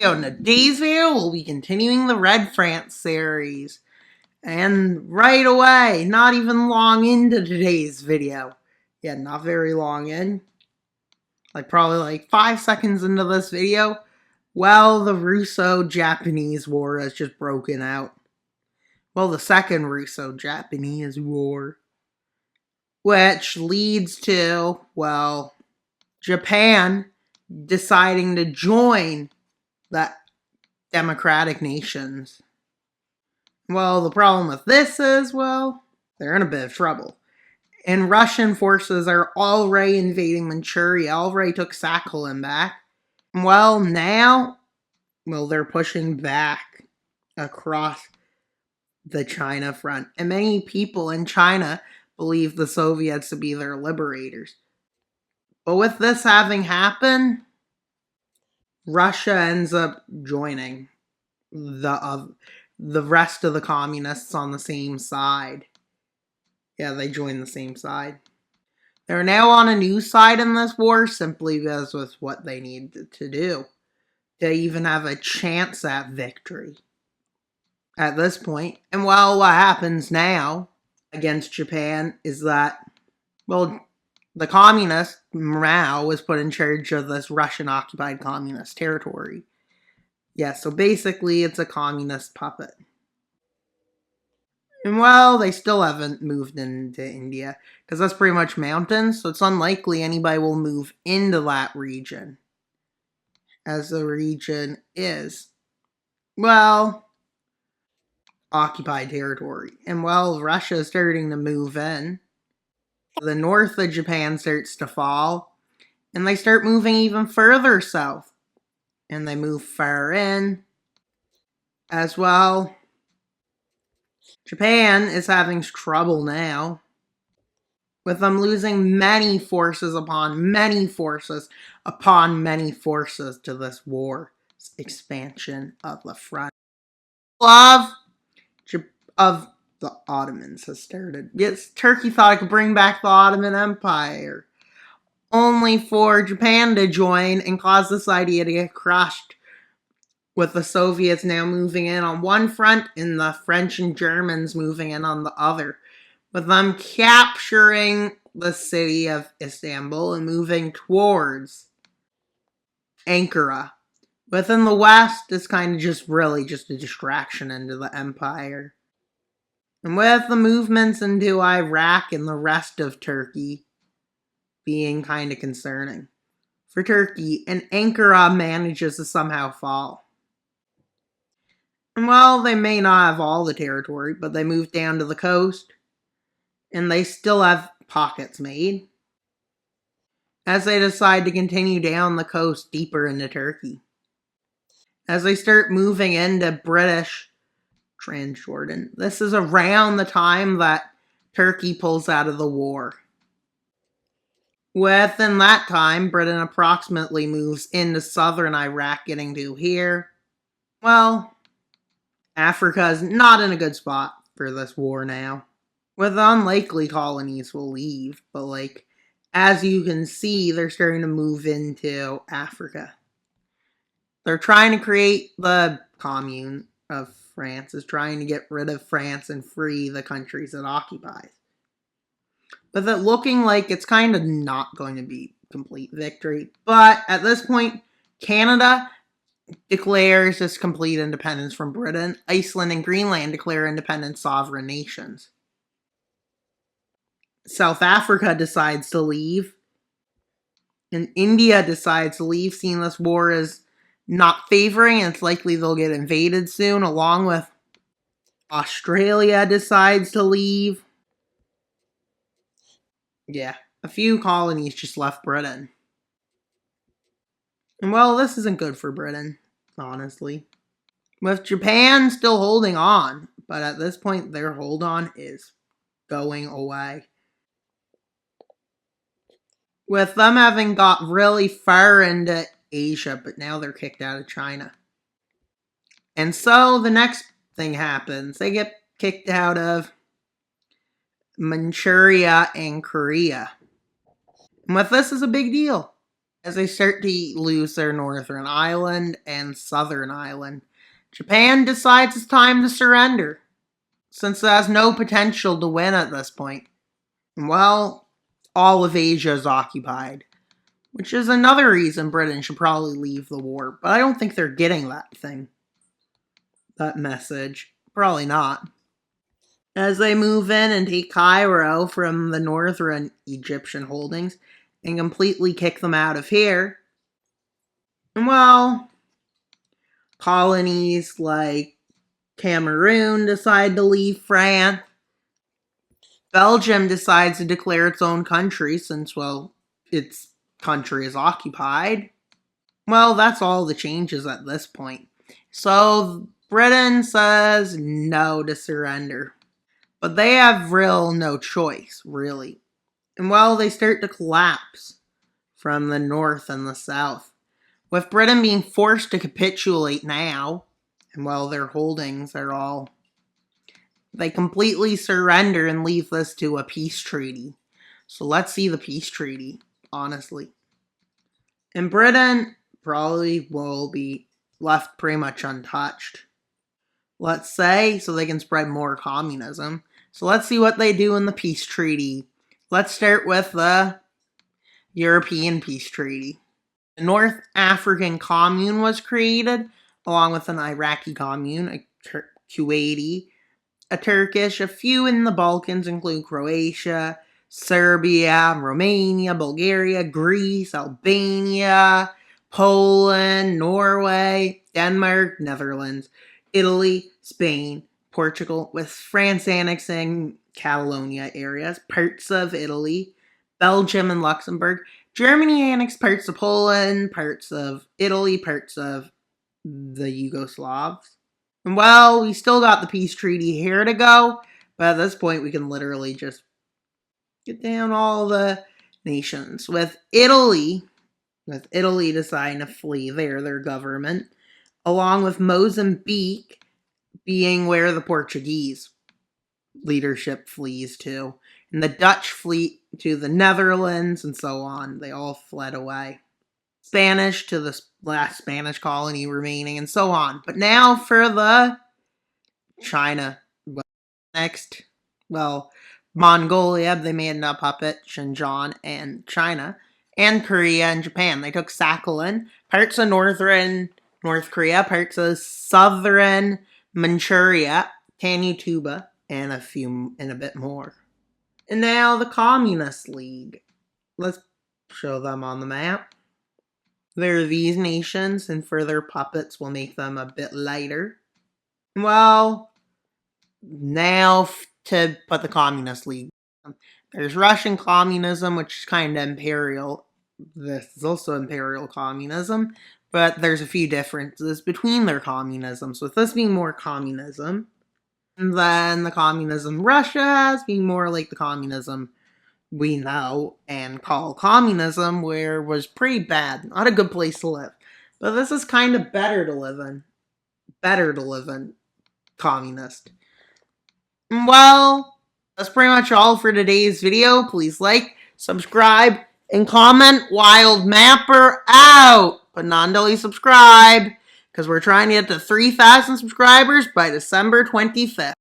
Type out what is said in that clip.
So in today's video, we'll be continuing the Red France series. And right away, not even long into today's video. Yeah, not very long in. Probably like 5 seconds into this video. Well, the Russo-Japanese War has just broken out. Well, the second Russo-Japanese War. Which leads to, well, Japan deciding to join the democratic nations. Well, the problem with this is, well, they're in a bit of trouble. And Russian forces are already invading Manchuria, already took Sakhalin back. Well, now, they're pushing back across the China front. And many people in China believe the Soviets to be their liberators. But with this having happened, Russia ends up joining the rest of the communists on the same side. Yeah, they join the same side. They're now on a new side in this war simply because with what they need to do to even have a chance at victory at this point. And well, what happens now against Japan is that, well, the communist, Mao, was put in charge of this Russian-occupied communist territory. Yeah, so basically it's a communist puppet. And well, they still haven't moved into India, because that's pretty much mountains, so it's unlikely anybody will move into that region, as the region is, well, occupied territory. And well, Russia is starting to move in. The north of Japan starts to fall, and they start moving even further south. And they move far in as well. Japan is having trouble now, with them losing many forces upon many forces upon many forces to this war expansion of the front of the Ottomans has started. Yes, Turkey thought it could bring back the Ottoman Empire, only for Japan to join and cause this idea to get crushed, with the Soviets now moving in on one front and the French and Germans moving in on the other, with them capturing the city of Istanbul and moving towards Ankara. Within the West, it's kind of just really just a distraction into the empire. And with the movements into Iraq and the rest of Turkey being kind of concerning for Turkey, and Ankara manages to somehow fall. And well, they may not have all the territory, but they move down to the coast, and they still have pockets made as they decide to continue down the coast deeper into Turkey. As they start moving into British Transjordan. This is around the time that Turkey pulls out of the war. Within that time, Britain approximately moves into southern Iraq, getting to here. Well, Africa is not in a good spot for this war now, with unlikely colonies will leave, but as you can see, they're starting to move into Africa. They're trying to create the commune of France, is trying to get rid of France and free the countries it occupies. With it looking like it's kind of not going to be complete victory. But at this point, Canada declares its complete independence from Britain. Iceland and Greenland declare independent sovereign nations. South Africa decides to leave. And India decides to leave, seeing this war is not favoring, and it's likely they'll get invaded soon, along with Australia decides to leave. Yeah, a few colonies just left Britain. And well, this isn't good for Britain, honestly. With Japan still holding on, but at this point their hold on is going away. With them having got really far into Asia, but now they're kicked out of China. And so the next thing happens. They get kicked out of Manchuria and Korea. And with this is a big deal. as they start to lose their northern island and southern island. Japan decides it's time to surrender, since it has no potential to win at this point. Well, all of Asia is occupied, which is another reason Britain should probably leave the war, but I don't think they're getting that message. Probably not. As they move in and take Cairo from the northern Egyptian holdings and completely kick them out of here, and well, colonies like Cameroon decide to leave France. Belgium decides to declare its own country since, well, its country is occupied. Well, that's all the changes at this point. So Britain says no to surrender. But they have no choice, really. And well, they start to collapse from the north and the south. With Britain being forced to capitulate now, and well, their holdings are all... They completely surrender and leave this to a peace treaty. So let's see the peace treaty, honestly. And Britain probably will be left pretty much untouched. Let's say, so they can spread more communism. So let's see what they do in the peace treaty. Let's start with the European peace treaty. The North African Commune was created, along with an Iraqi commune, a Kuwaiti, a Turkish, a few in the Balkans include Croatia, Serbia, Romania, Bulgaria, Greece, Albania, Poland, Norway, Denmark, Netherlands, Italy, Spain, Portugal, with France annexing Catalonia areas, parts of Italy, Belgium and Luxembourg. Germany annexed parts of Poland, parts of Italy, parts of the Yugoslavs. And well, we still got the peace treaty here to go, but at this point we can literally just get down all the nations. With Italy deciding to flee their government, along with Mozambique being where the Portuguese leadership flees to, and the Dutch fleet to the Netherlands, and so on. They all fled away. Spanish to the last Spanish colony remaining, and so on. But now for the China. Next, well, Mongolia, they made a puppet, Xinjiang, and China, and Korea and Japan. They took Sakhalin, parts of northern North Korea, parts of southern Manchuria, Tannu and a bit more. And now the Communist League. Let's show them on the map. There are these nations, and further puppets will make them a bit lighter. Well, now to put the Communist League. There's Russian communism, which is kind of imperial. This is also imperial communism, but there's a few differences between their communisms, with this being more communism than the communism Russia has, being more like the communism we know and call communism, where was pretty bad, not a good place to live. But this is kind of better to live in communist. Well, that's pretty much all for today's video. Please like, subscribe, and comment. Wild Mapper out! But not until you subscribe, because we're trying to get to 3,000 subscribers by December 25th.